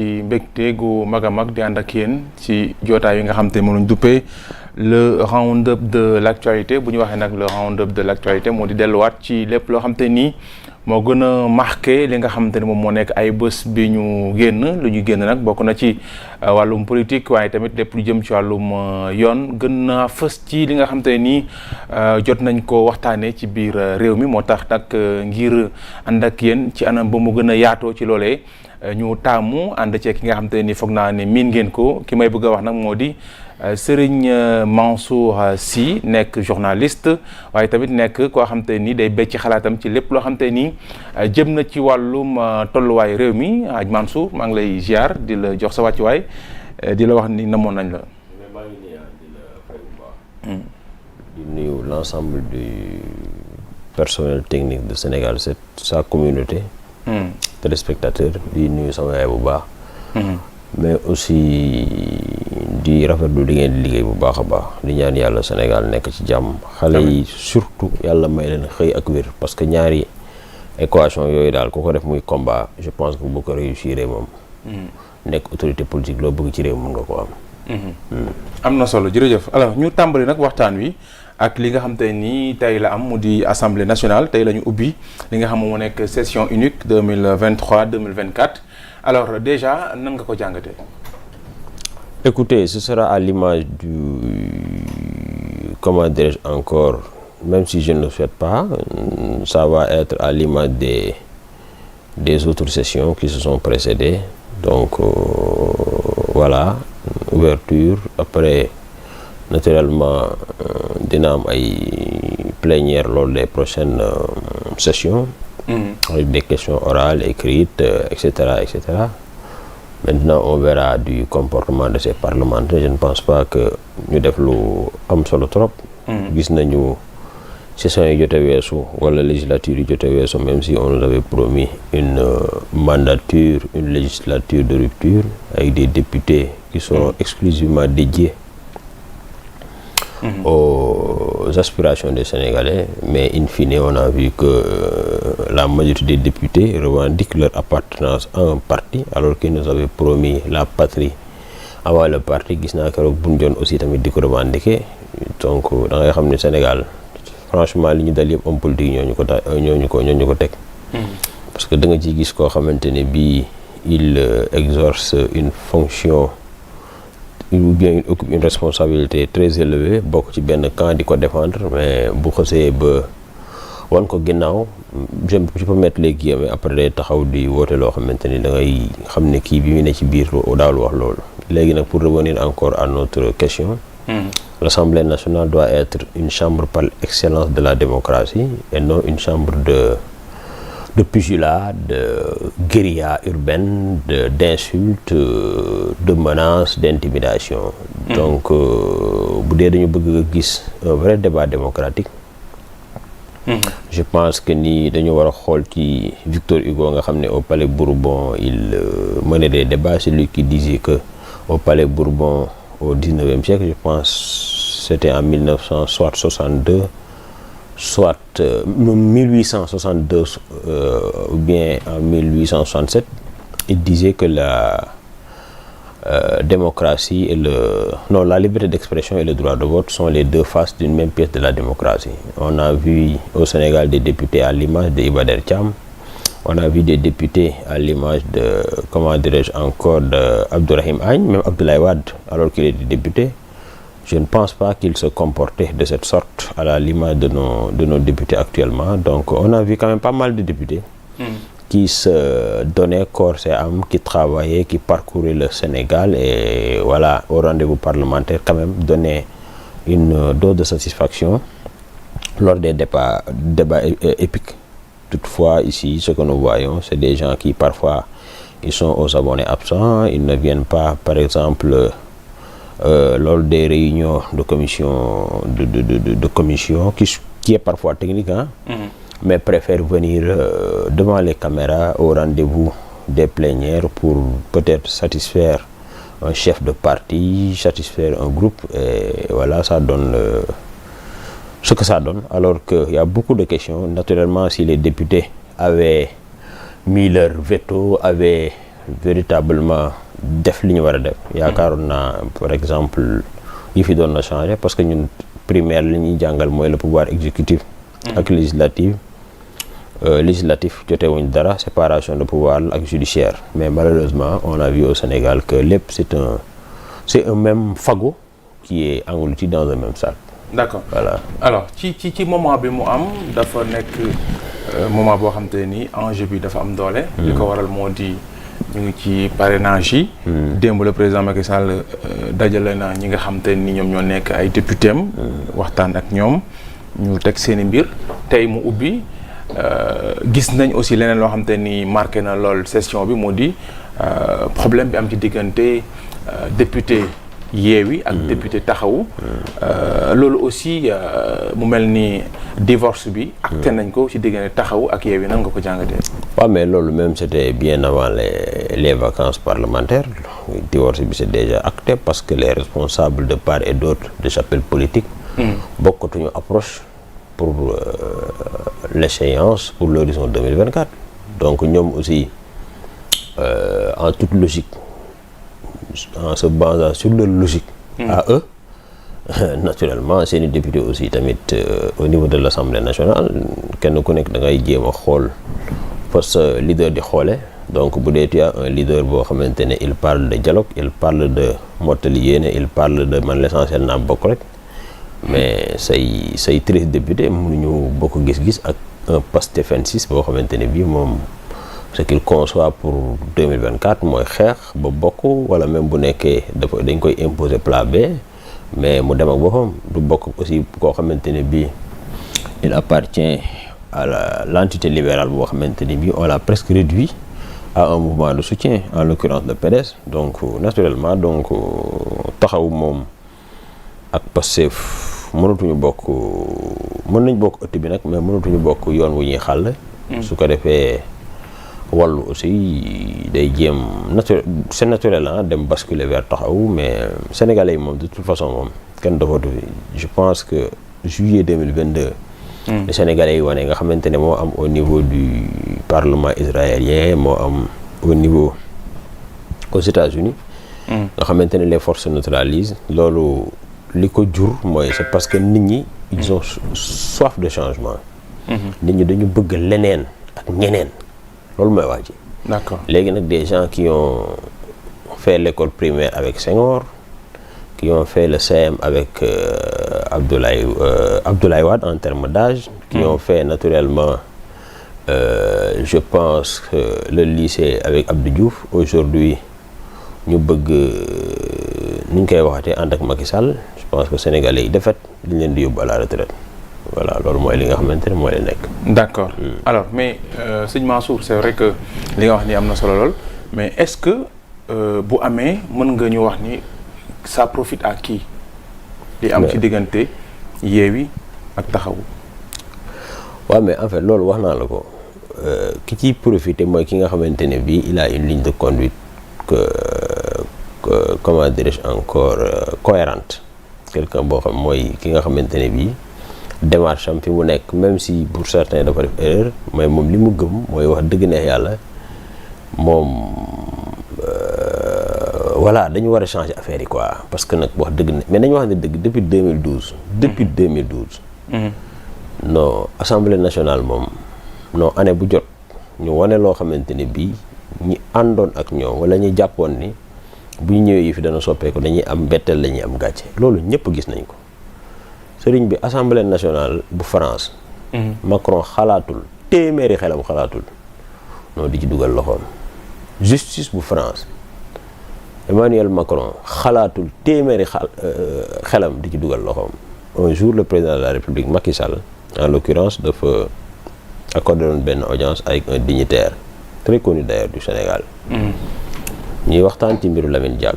ci mbégte gu mag a mag di ànd ak yéen ci jootaay yi nga xam te moom lañ duppee le round-up de l'actualité. Bu ñu waxee nag le round-up de l'actualité moo di delluwaat ci lépp loo xam te nii moo gën a marqué li nga xamante ne moom moo nekk ay bés bi ñu génn. Lu ñu génn nag bokk na ci wàllum politique waaye tamit lépp lu jëm ci wàllum yoon gën na fës ci li nga xamante ne nii jot nañ ko waxtaanee ci biir réew mi. Moo tax nag ngir ànd ak yéen ci anam ba mu gën a yaatoo ci loolee ñu taamu ànd ceeg ki nga xamante ne nii foog naa ne miin ngeen ko. Ki may bëgg a wax nag moo di Serigne Mansour Sy nekk journaliste waaye tamit nekk koo xam te ni day becc xalaatam ci lépp loo xam te ni jëm na ci wàllum tolluwaay réew mi. Aj Mansour maa ngi lay ziar di la jox sa wàccuwaay di la wax ni namoon nañ la. maa ngi nii di la fay bu baax. di nuyu l'ensemble du personnel technique de Sénégal sa communauté. téléspectateur di nuyu sama yaay bu baax. mais aussi di rafetlu li ngeen di liggéey bu baax a baax di ñaan yàlla Sénégal nekk ci jàmm. xale yi surtout yàlla may leen xëy ak wér parce que ñaari équation yooyu daal ku ko def muy combat je pense que bu ko réussir moom. nekk autorité politique loo bëgg ci réew mun nga ko am. am na solo jërëjëf. alors ñu tàmbali nag waxtaan wi ak li nga xam te ni tey la am mu di assemblée nationale tey la ñu ubbi li nga xam moo nekk session unique 2023-2024. alors déjà nan nga ko jàngatee. Écoutez, ce sera à l'image du, comment dirais-je encore, même si je ne le souhaite pas, ça va être à l'image des autres sessions qui se sont précédées. Donc voilà, ouverture, après naturellement dina am ay plénière lors des prochaines sessions, avec des questions orales, écrites, etc., etc. Maintenant, on verra du comportement de ces parlementaires. Je ne pense pas que ñu def lu am solo trop. Gis nañu session yi jote weesu wala législature yi jote weesu, même si on nous avait promis une mandature, une législature de rupture avec des députés qui seront exclusivement dédiés aux aspirations des Sénégalais, mais in fine on a vu que la majorité des députés revendiquent leur appartenance à un parti alors qu'ils nous avaient promis la patrie avant le parti. Gis naa keroog Bunjon aussi tamit di ko revendiquer. Donc da ngay xam ne Sénégal franchement li ñu dal yëpp homme politique ñooñu ko teg. Parce que da nga ciy gis koo xamante ne bii il exerce une fonction ou bien il occupe une responsabilité très élevée, bokk ci benn camp di ko défendre, mais bu xasee ba wan ko ginnaaw je peux mettre les guillemets après day taxaw di woote loo xamante ni da ngay xam ne kii bi mu ne ci biir daawul wax loolu. Léegi nag pour revenir encore à notre question, l'Assemblée nationale doit être une chambre par excellence de la démocratie et non une chambre de pugilat, de guérilla urbaine, d'insultes, de menaces, d'intimidation. Donc bu dee dañu bëgg a gis un vrai débat démocratique, je pense que ni dañu war a xool ci Victor Hugo nga xam ne au Palais Bourbon il menait des débats. C'est lui qui disait que au Palais Bourbon au 19e siècle, je pense c'était en 1962, soit 1862 ou bien en 1867, il disait que la démocratie et la liberté d'expression et le droit de vote sont les deux faces d'une même pièce de la démocratie. On a vu au Sénégal des députés à l'image de Iba Der Thiam, on a vu des députés à l'image de, comment dirais-je encore, de Abdourahim Agne, même Abdoulaye Wade alors qu'il était député. Je ne pense pas qu'il se comportait de cette sorte à l'image de nos députés actuellement. Donc on a vu quand même pas mal de députés qui se donnaient corps et âme, qui travaillaient, qui parcouraient le Sénégal et voilà, au rendez-vous parlementaire quand même donnaient une dose de satisfaction lors des débats épiques. Toutefois ici, ce que nous voyons, c'est des gens qui parfois ils sont aux abonnés absents, ils ne viennent pas par exemple lors des réunions de commission qui est parfois technique, mais préfèrent venir devant les caméras au rendez-vous des plénières pour peut-être satisfaire un chef de parti, satisfaire un groupe, et voilà, ça donne ce que ça donne, alors qu'il y a beaucoup de questions. Naturellement, si les députés avaient mis leur veto, avaient véritablement def li ñu war a def. yaakaaroon naa par exemple yi fi doon na changer parce que ñun primaire li ñuy jàngal mooy le pouvoir exécutif. ak législatif jotewuñ dara, séparation de pouvoir ak judiciaire, mais malheureusement on a vu au Sénégal que lépp c'est un même fagot qui est englouti dans un même sac. D'accord. Voilà. Alors ci moment bi mu am dafa nekk moment boo xam te ni enjeu bi dafa am doole. li ko waral moo di ñu ngi ci parrainage yi. démb le président Macky Sall dajale na ñi nga xam te ni ñoom ñoo nekk ay député am. waxtaan ak ñoom ñu teg seen i mbir tey mu ubbi. gis nañ aussi leneen loo xam te ni marqué na lool session bi moo di problème bi am ci diggante député Yewwi ak député Taxawu loolu aussi mu mel ni divorce bi acté nañ ko ci diggante Taxawu ak Yewwi nan nga ko jàngatee. waaw mais loolu même c'était bien avant les vacances parlementaires. Divorce bi c'est déjà acté parce que les responsables de part et d'autre de chapelle politique bokkatuñu approche pour l'échéance pour l'horizon 2024. Donc ñoom aussi en toute logique, en se basant sur leur logique à eux, naturellement seeni député aussi tamit au niveau de l'Assemblée nationale kenn ku nekk da ngay jéem a xool fa sa leader di xoole. Donc bu dee tu as un leader boo xamante ne il parle de dialogue, il parle de mottali yéene, il parle de man l'essentiel naa bokk rek, mais say 13 députés mënuñu bokk gis-gis ak un Pastef boo xamante ne bii moom ce qu'il conçoit pour 2024 mooy xeex ba bokk, wala même bu nekkee dañ koy imposer plat B, mais mu dem ak boppam du bokk aussi koo xamante ne bii il appartient à l'entité libérale boo xamante ne bii on l'a presque réduit à un mouvement de soutien, en l'occurrence de PDS. Donc naturellement donc Taxawu moom ak Pastef mënatuñu bokk, mën nañ bokk ëtt bi nag mais mënatuñu bokk yoon wu ñuy xàll. su ko defee Wallu aussi day jéem c'est naturel dem basculer vers Taxawu, mais sénégalais yi moom de toute façon moom kenn dofatu fi. Je pense que juillet 2022 les sénégalais yi wane nga xamante ne moo am au niveau du parlement israélien, moo am au niveau aux États-Unis nga xamante ne les forces neutralisent, loolu li ko jur mooy c'est parce que nit ñi ils ont soif de changement. nit ñi dañu bëgg leneen ak ñeneen, loolu mooy wax ji. D'accord. Léegi nag des gens qui ont fait l'école primaire avec Senghor, qui ont fait le CM avec Abdoulaye Wade en termes d'âge, qui ont fait naturellement je pense le lycée avec Abdou Diouf, aujourd'hui ñu bëgg ni ñu koy waxatee ànd ak Macky Sall. Je pense que sénégalais yi defet dañ leen di yóbbu à la retraite. Voilà, loolu mooy li nga xamante ne mooy la nekk. D'accord. Alors mais sëñ Mansour, c'est vrai que li nga wax ni am na solo lool, mais est-ce que bu amee mën nga ñu wax ni ça profite à qui li am ci diggante Yewwi ak Taxawu? waaw mais en fait loolu wax naa la ko ki ciy profiter mooy ki nga xamante ne bii il a une ligne de conduite que comment dirais-je encore cohérente. Quelqu'un boo xam mooy ki nga xamante ne bii démarche am fi mu nekk, même si pour certains dafa def erreur, mais moom li mu gëm mooy wax dëgg neex yàlla moom voilà dañu war a changer affaire yi quoi, parce que nag wax dëgg ne mais nañu wax ne dëgg depuis 2012. depuis 2012. non assemblée nationale moom non année bu jot ñu wane loo xamante ne bii ñi àndoon ak ñoom wala ñi jàppoon ni bu ñu ñëwee yi fi dana soppeeku dañuy am mbetteel, la ñuy am gàcce. loolu ñëpp gis nañ ko. sëriñ bi assemblée nationale bu France. Macron xalaatul téeméeri xelam xalaatul non di ci dugal loxoom. justice bu France Emmanuel Macron xalaatul téeméeri xelam di ci dugal loxoom. un jour le président de la République Macky Sall en l'occurrence dafa accordé woon benn audience avec un dignitaire très connu d'ailleurs du Sénégal. ñuy waxtaan ci mbiru Lamine Diack.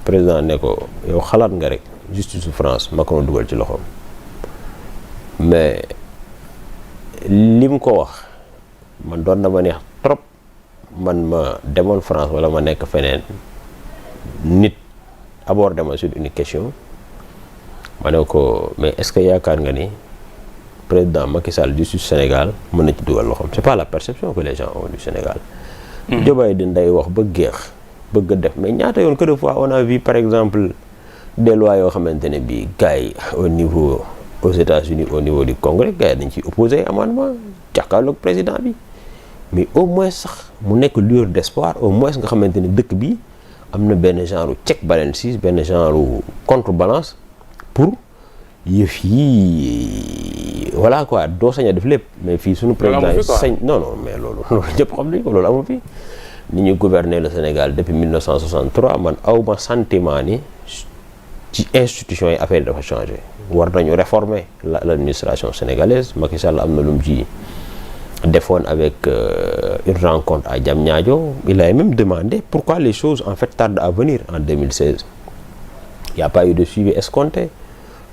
président ne ko yow xalaat nga rek justice su France Macron dugal ci loxoom, mais lim ko wax man doon na ma neex trop man ma demoon France wala ma nekk feneen nit abordé ma sur une question ma ne ko mais est-ce que yaakaar nga ni président Macky Sall justice Sénégal mën na ci dugal loxoom? C'est pas la perception que les gens ont du Sénégal. Joe Biden day wax ba géex bëgg a def mais ñaata yoon que de fois on a vu par exemple des lois yoo xamante ne bii gars yi au niveau aux États-Unis au niveau du Congrès gars yi dañ ciy opposé amendement jàkkaarloog président bi mais au moins sax mu nekk lueur d'espoir au moins nga xamante ne dëkk bi am na benn genre check balances benn genre contrebalance pour yëf yi voilà quoi doo sañ a def lépp mais fii suñu président yi sañ non mais loolu ñëpp xam nañ ko loolu amu fi ni ñu gouverner le Sénégal depuis 1963 man awma sentiment ni ci institution yi affaire yi dafa changé war nañu réformer l'administration sénégalaise. Macky Sall am na lu mu ci defoon avec une rencontre à Diamniadio. Il a même demandé pourquoi les choses en fait tardent à venir en 2016. Il n'y a pas eu de suivi escompté.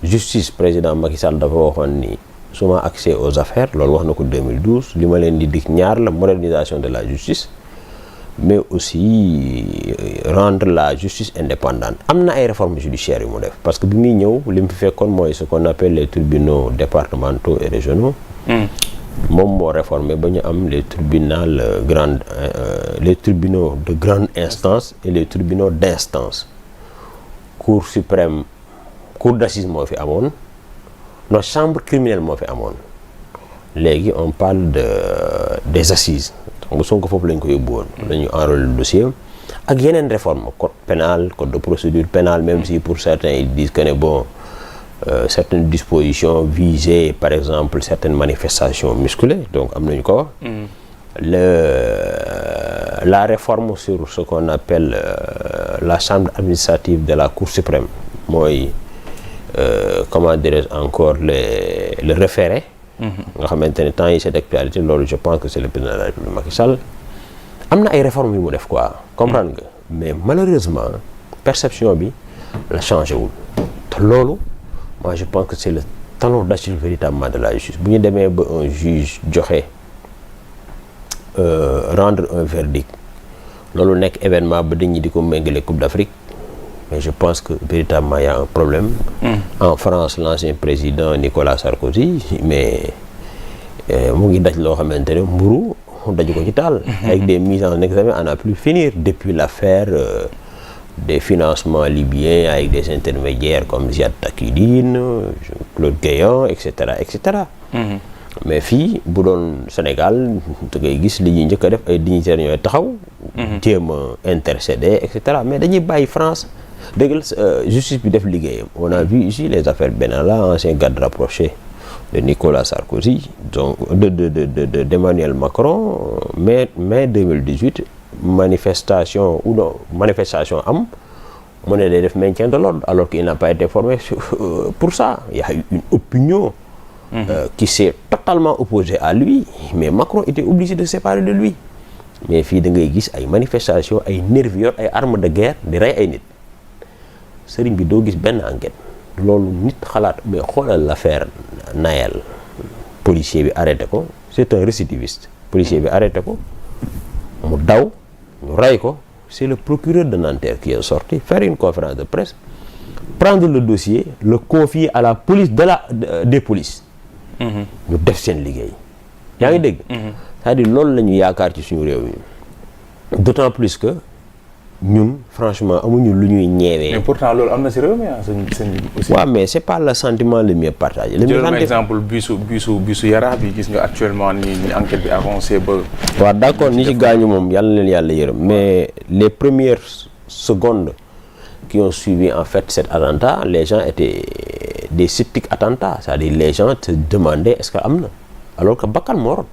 Justice président Macky Sall dafa waxoon ni suma accès aux affaires loolu wax na ko 2012 li ma leen di dig ñaar la modernisation de la justice mais aussi rendre la justice indépendante. am na ay réformes judiciaires yu mu def parce que bi muy ñëw li mu fi fekkoon mooy ce qu'on appelle les tribunaux départementaux et régionaux. moom moo réformé ba ñu am les tribunaux de grande instance et les tribunaux d'instance. Cour suprême cour d'assises moo fi amoon non chambre criminelle moo fi amoon léegi on parle des assises xam nga Sonko foofu lañ ko yóbbu woon. dañu enrôler le dossier ak yeneen réforme code pénal code de procédure pénale même si pour certains ils disent que ne bon certaines dispositions visaient par exemple certaines manifestations musclées donc am nañu ko la réforme sur ce qu'on appelle la chambre administrative de la Cour suprême mooy comment dirais-je encore le référé nga xamante ne temps yi c'est d'actualité loolu je pense que c'est le président de la République Macky Sall am na ay réformes yu mu def quoi comprendre nga mais malheureusement perception bi la changé wul te loolu moi je pense que c'est le talon d'Achille véritablement de la justice bu ñu demee ba un juge joxe rendre un verdict loolu nekk événement ba dañuy di ko méngale Coupe d'Afrique mais je pense que véritablement il y a un problème. En France l'ancien président Nicolas Sarkozy mais mu ngi daj loo xamante ne mburu daju ko ci taal. avec des mises en examen à n'en plus finir depuis l'affaire des financements libyens avec des intermédiaires comme Ziad Takieddine Claude Guéant et cetera et cetera. mais fii bu doon Sénégal da ngay gis li ñuy njëkk a def ay dignitaires ñooy taxaw. jéem a intercéder et cetera mais dañuy bàyyi France dégg justice bi def liggéeyam. on a vu ici les affaires Benalla ancien garde rapproché de Nicolas Sarkozy donc d'Emmanuel Macron mai 2018 manifestation am mu ne day def maintien de l'ordre alors qu'il n'a pas été formé pour ça. Il y a eu une opinion. Qui s'est totalement opposé à lui mais Macron était obligé de se séparer de lui mais fii da ngay gis ay manifestations ay nervis yor ay armes de guerre di rey ay nit sëriñ bi doo gis benn enquête loolu nit xalaat mais xoolal l'affaire Nayel policier bi arrêté ko c'est un récidiviste policier bi arrêté ko mu daw ñu rey ko c'est le procureur de Nanterre qui est sorti faire une conférence de presse prendre le dossier le confier à la police des polices ñu def seen liggéey yaa ngi dégg c'est-à-dire loolu la ñu yaakaar ci suñu réew mi d'autant plus que ñun franchement amuñu lu ñuy ñeewee. mais pourtant loolu am na ci réew mi seen aussi. waaw mais c'est pas le sentiment le mieux partagé. jël exemple bisu Yaraax bi gis nga actuellement ni enquête bi avancé ba. waaw d'accord ñi ci gaañu moom yàlla na leen yàlla yërëm mais les premières secondes qui ont suivi en fait cet attentat les gens étaient des sceptiques attentats c'est-à-dire les gens te demandaient est-ce que am na alors que bakkan moo rot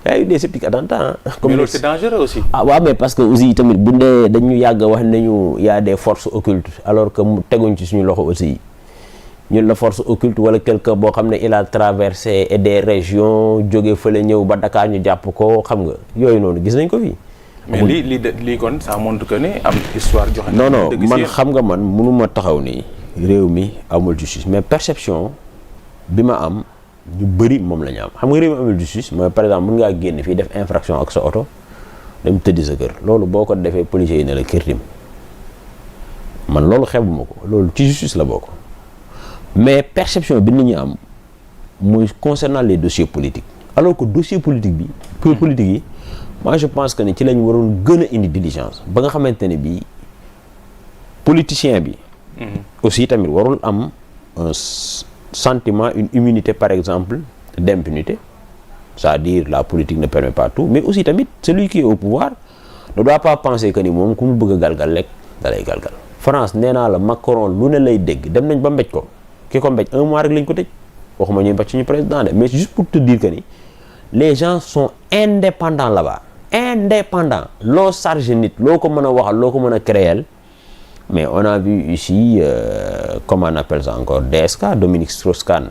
y a eu des sceptiques attentats comme mais loolu c'est dangereux aussi. ah waaw mais parce que aussi tamit bu dee dañu yàgg wax nañu y a des forces occultes alors que mu teguñ ci suñu loxo aussi ñun la force occulte wala quelqu'un boo xam ne il a traversé des régions jóge fële ñëw ba Dakar ñu jàpp ko xam nga yooyu noonu gis nañ ko fii. mais lii kon ça montre que ne am histoire joxe. non man xam nga man mënuma taxaw ni réew mi amul justice mais perception bi ma am ñu bëri moom la ñu am xam nga réew mi amul justice mooy par exemple mën ngaa génn fii def infraction ak sa oto dem tëddi sa kër loolu boo ko defee policiers yi ne la kirtim man loolu xeebuma ko loolu ci justice la bokk mais perception bi nit ñi am muy concernant les dossiers politiques alors que dossier politique yi moi je pense que ni ci lañ waroon gën a indi diligence ba nga xamante ne bii politicien bi aussi tamit warul am un sentiment, une immunité par exemple d'impunité, c'est-à-dire la politique ne permet pas tout, mais aussi tamit celui qui est au pouvoir ne doit pas penser que ni moom ku mu bëgg a galgal rek da lay galgal. France nee naa la Macron lu ne lay dégg dem nañ ba mbéj ko ki ko mbéj 1 mois rek lañ ko tëj waxuma ñuy mbéj suñu président de mais juste pour te dire que ni les gens sont indépendants là-bas, indépendants. Loo chargé nit loo ko mën a waxal loo ko mën a créer. Mais on a vu ici, comment on appelle ça encore, DSK, Dominique Strauss-Kahn.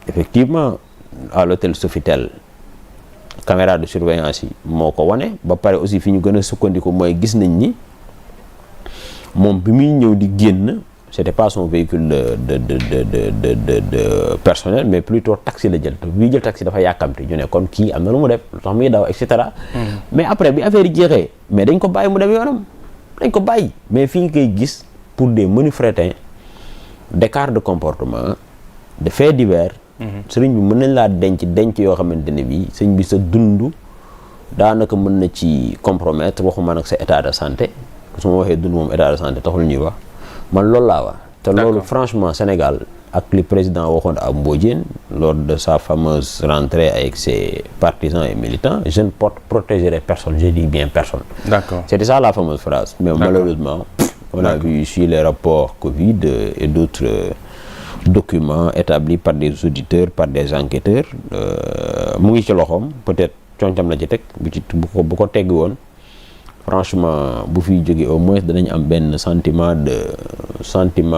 Effectivement, à l'hôtel Sofitel, caméra de surveillance yi moo ko wane ba pare aussi fi ñu gën a sukkandiku mooy gis nañ ni moom bi muy ñëw di génn c'était pas son véhicule de personnel mais plutôt taxi la jël te bi jël taxi dafa yàkkamti ñu ne kon kii am na lu mu def lu tax muy daw et cetera. Mais après bi affaire yi jeexee mais dañ ko bàyyi mu dem yoonam. dañ ko bàyyi mais fi nga koy gis pour des menus frétins d'écart de comportement de faits divers sëriñ bi mën nañ laa denc yoo xamante ne bii sëriñ bi sa dund daanaka mën na ci compromettre waxuma nag sa état de santé su ma waxee dund moom état de santé taxul ñuy wax man loolu laa wax te loolu franchement Sénégal ak li président waxoon à Mbodiène lors de sa fameuse rentrée avec ses partisans et militants, je ne protégerai personne, je dis bien personne. D'accord. C'était ça la fameuse phrase. Mais malheureusement, on a vu ici les rapports Covid et d'autres documents établis par des auditeurs, par des enquêteurs. mu ngi ci loxoom peut-être concam la ci teg bu ko tegg woon franchement bu fiy jógee au moins danañ am benn sentiment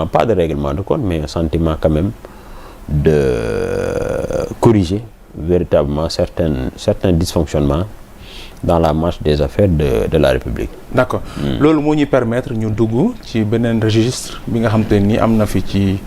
pas de règlement de compte mais un sentiment quand même de corriger véritablement certains dysfonctionnements dans la marche des affaires de la République. D'accord. Loolu moo ñuy permettre ñu dugg ci beneen registre bi nga xam te ni am na fi ci